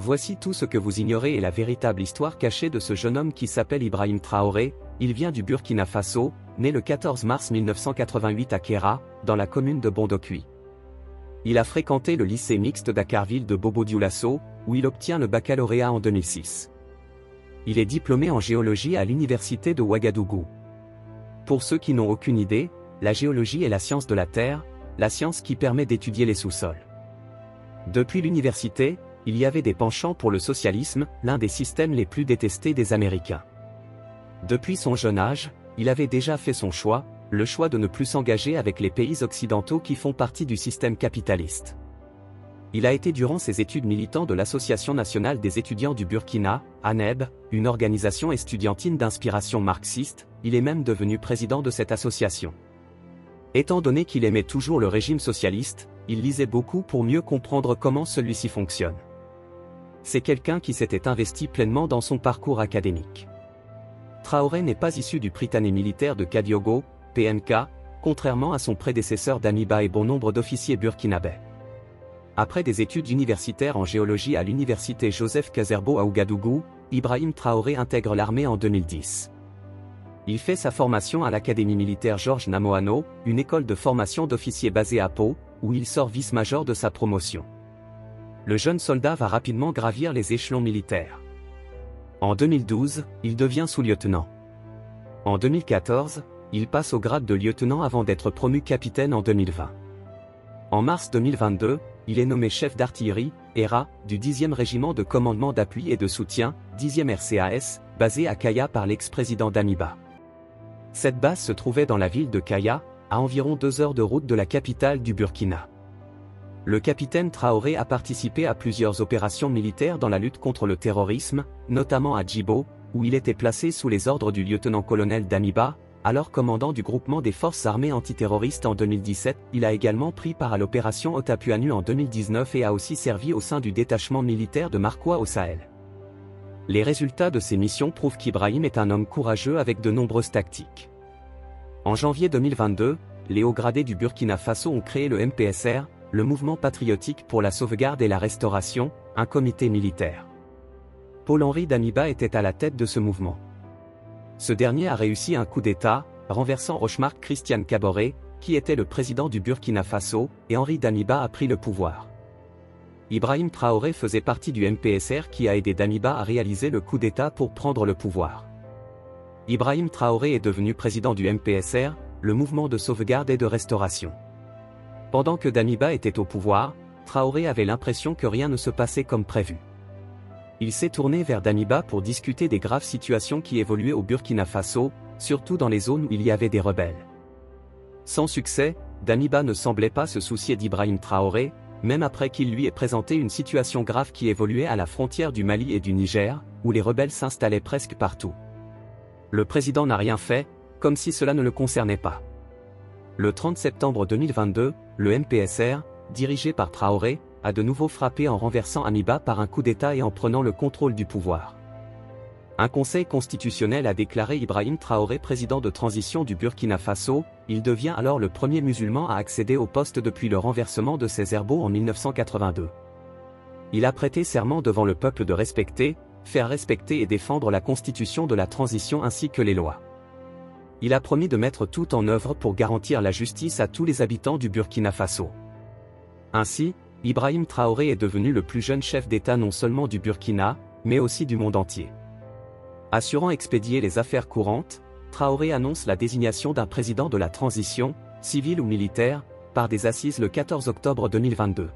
Voici tout ce que vous ignorez et la véritable histoire cachée de ce jeune homme qui s'appelle Ibrahim Traoré. Il vient du Burkina Faso, né le 14 mars 1988 à Kéra, dans la commune de Bondokui. Il a fréquenté le lycée mixte d'Akarville de Bobo-Dioulasso, où il obtient le baccalauréat en 2006. Il est diplômé en géologie à l'université de Ouagadougou. Pour ceux qui n'ont aucune idée, la géologie est la science de la Terre, la science qui permet d'étudier les sous-sols. Depuis l'université, il y avait des penchants pour le socialisme, l'un des systèmes les plus détestés des Américains. Depuis son jeune âge, il avait déjà fait son choix, le choix de ne plus s'engager avec les pays occidentaux qui font partie du système capitaliste. Il a été durant ses études militant de l'Association nationale des étudiants du Burkina, ANEB, une organisation estudiantine d'inspiration marxiste. Il est même devenu président de cette association. Étant donné qu'il aimait toujours le régime socialiste, il lisait beaucoup pour mieux comprendre comment celui-ci fonctionne. C'est quelqu'un qui s'était investi pleinement dans son parcours académique. Traoré n'est pas issu du Prytanée militaire de Kadiogo, PMK, contrairement à son prédécesseur Damiba et bon nombre d'officiers burkinabés. Après des études universitaires en géologie à l'université Joseph Kazerbo à Ouagadougou, Ibrahim Traoré intègre l'armée en 2010. Il fait sa formation à l'Académie militaire Georges Namoano, une école de formation d'officiers basée à Pau, où il sort vice-major de sa promotion. Le jeune soldat va rapidement gravir les échelons militaires. En 2012, il devient sous-lieutenant. En 2014, il passe au grade de lieutenant avant d'être promu capitaine en 2020. En mars 2022, il est nommé chef d'artillerie, ERA, du 10e régiment de commandement d'appui et de soutien, 10e RCAS, basé à Kaya par l'ex-président Damiba. Cette base se trouvait dans la ville de Kaya, à environ 2 heures de route de la capitale du Burkina. Le capitaine Traoré a participé à plusieurs opérations militaires dans la lutte contre le terrorisme, notamment à Djibo, où il était placé sous les ordres du lieutenant-colonel Damiba, alors commandant du groupement des forces armées antiterroristes en 2017. Il a également pris part à l'opération Otapuanu en 2019 et a aussi servi au sein du détachement militaire de Markoua au Sahel. Les résultats de ces missions prouvent qu'Ibrahim est un homme courageux avec de nombreuses tactiques. En janvier 2022, les hauts gradés du Burkina Faso ont créé le MPSR, le Mouvement patriotique pour la sauvegarde et la restauration, un comité militaire. Paul-Henri Damiba était à la tête de ce mouvement. Ce dernier a réussi un coup d'État, renversant Rochmark Christian Kaboré, qui était le président du Burkina Faso, et Henri Damiba a pris le pouvoir. Ibrahim Traoré faisait partie du MPSR qui a aidé Damiba à réaliser le coup d'État pour prendre le pouvoir. Ibrahim Traoré est devenu président du MPSR, le mouvement de sauvegarde et de restauration. Pendant que Damiba était au pouvoir, Traoré avait l'impression que rien ne se passait comme prévu. Il s'est tourné vers Damiba pour discuter des graves situations qui évoluaient au Burkina Faso, surtout dans les zones où il y avait des rebelles. Sans succès, Damiba ne semblait pas se soucier d'Ibrahim Traoré, même après qu'il lui ait présenté une situation grave qui évoluait à la frontière du Mali et du Niger, où les rebelles s'installaient presque partout. Le président n'a rien fait, comme si cela ne le concernait pas. Le 30 septembre 2022, le MPSR, dirigé par Traoré, a de nouveau frappé en renversant Damiba par un coup d'État et en prenant le contrôle du pouvoir. Un conseil constitutionnel a déclaré Ibrahim Traoré président de transition du Burkina Faso. Il devient alors le premier musulman à accéder au poste depuis le renversement de Césaire-Beau en 1982. Il a prêté serment devant le peuple de respecter, faire respecter et défendre la constitution de la transition ainsi que les lois. Il a promis de mettre tout en œuvre pour garantir la justice à tous les habitants du Burkina Faso. Ainsi, Ibrahim Traoré est devenu le plus jeune chef d'État non seulement du Burkina, mais aussi du monde entier. Assurant expédier les affaires courantes, Traoré annonce la désignation d'un président de la transition, civil ou militaire, par des assises le 14 octobre 2022.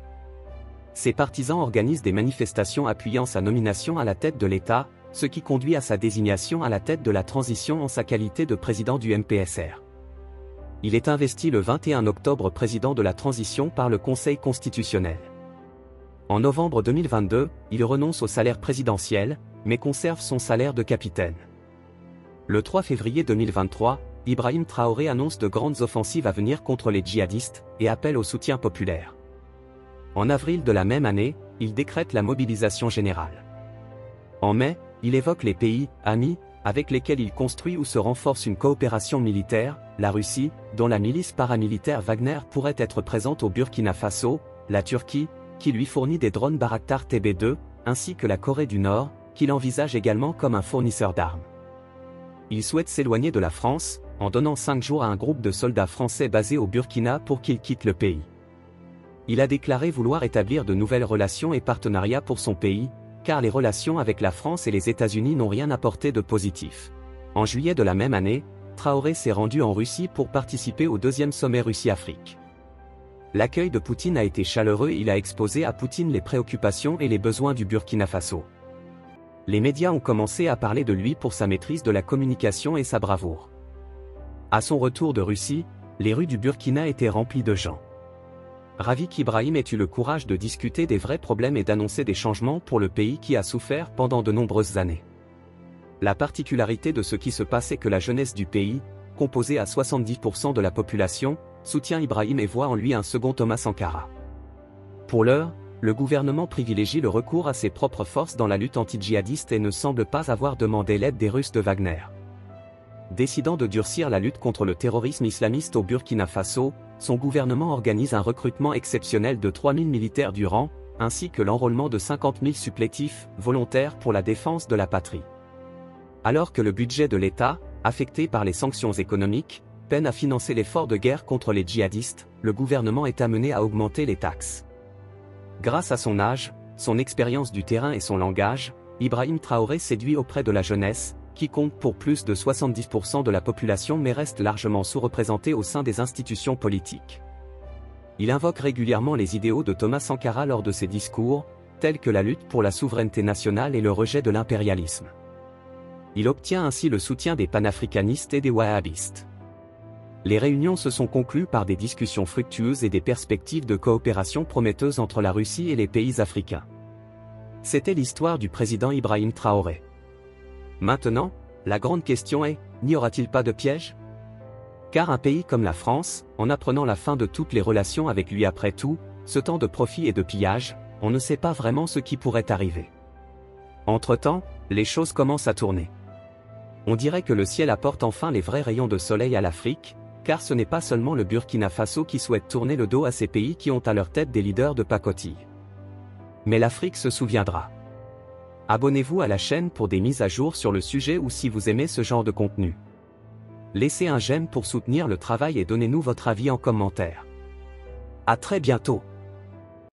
Ses partisans organisent des manifestations appuyant sa nomination à la tête de l'État, ce qui conduit à sa désignation à la tête de la transition en sa qualité de président du MPSR. Il est investi le 21 octobre président de la transition par le Conseil constitutionnel. En novembre 2022, il renonce au salaire présidentiel, mais conserve son salaire de capitaine. Le 3 février 2023, Ibrahim Traoré annonce de grandes offensives à venir contre les djihadistes et appelle au soutien populaire. En avril de la même année, il décrète la mobilisation générale. En mai, il évoque les pays amis avec lesquels il construit ou se renforce une coopération militaire, la Russie, dont la milice paramilitaire Wagner pourrait être présente au Burkina Faso, la Turquie, qui lui fournit des drones Bayraktar TB2, ainsi que la Corée du Nord, qu'il envisage également comme un fournisseur d'armes. Il souhaite s'éloigner de la France, en donnant 5 jours à un groupe de soldats français basés au Burkina pour qu'il quitte le pays. Il a déclaré vouloir établir de nouvelles relations et partenariats pour son pays, car les relations avec la France et les États-Unis n'ont rien apporté de positif. En juillet de la même année, Traoré s'est rendu en Russie pour participer au 2e sommet Russie-Afrique. L'accueil de Poutine a été chaleureux et il a exposé à Poutine les préoccupations et les besoins du Burkina Faso. Les médias ont commencé à parler de lui pour sa maîtrise de la communication et sa bravoure. À son retour de Russie, les rues du Burkina étaient remplies de gens. Rafik Ibrahim a eu le courage de discuter des vrais problèmes et d'annoncer des changements pour le pays qui a souffert pendant de nombreuses années. La particularité de ce qui se passe est que la jeunesse du pays, composée à 70% de la population, soutient Ibrahim et voit en lui un second Thomas Sankara. Pour l'heure, le gouvernement privilégie le recours à ses propres forces dans la lutte anti-djihadiste et ne semble pas avoir demandé l'aide des Russes de Wagner. Décidant de durcir la lutte contre le terrorisme islamiste au Burkina Faso, son gouvernement organise un recrutement exceptionnel de 3000 militaires du rang, ainsi que l'enrôlement de 50 000 supplétifs, volontaires pour la défense de la patrie. Alors que le budget de l'État, affecté par les sanctions économiques, peine à financer l'effort de guerre contre les djihadistes, le gouvernement est amené à augmenter les taxes. Grâce à son âge, son expérience du terrain et son langage, Ibrahim Traoré séduit auprès de la jeunesse, qui compte pour plus de 70% de la population mais reste largement sous-représenté au sein des institutions politiques. Il invoque régulièrement les idéaux de Thomas Sankara lors de ses discours, tels que la lutte pour la souveraineté nationale et le rejet de l'impérialisme. Il obtient ainsi le soutien des panafricanistes et des wahhabistes. Les réunions se sont conclues par des discussions fructueuses et des perspectives de coopération prometteuses entre la Russie et les pays africains. C'était l'histoire du président Ibrahim Traoré. Maintenant, la grande question est, n'y aura-t-il pas de piège? Car un pays comme la France, en apprenant la fin de toutes les relations avec lui après tout, ce temps de profit et de pillage, on ne sait pas vraiment ce qui pourrait arriver. Entre-temps, les choses commencent à tourner. On dirait que le ciel apporte enfin les vrais rayons de soleil à l'Afrique, car ce n'est pas seulement le Burkina Faso qui souhaite tourner le dos à ces pays qui ont à leur tête des leaders de pacotille. Mais l'Afrique se souviendra. Abonnez-vous à la chaîne pour des mises à jour sur le sujet ou si vous aimez ce genre de contenu. Laissez un j'aime pour soutenir le travail et donnez-nous votre avis en commentaire. À très bientôt.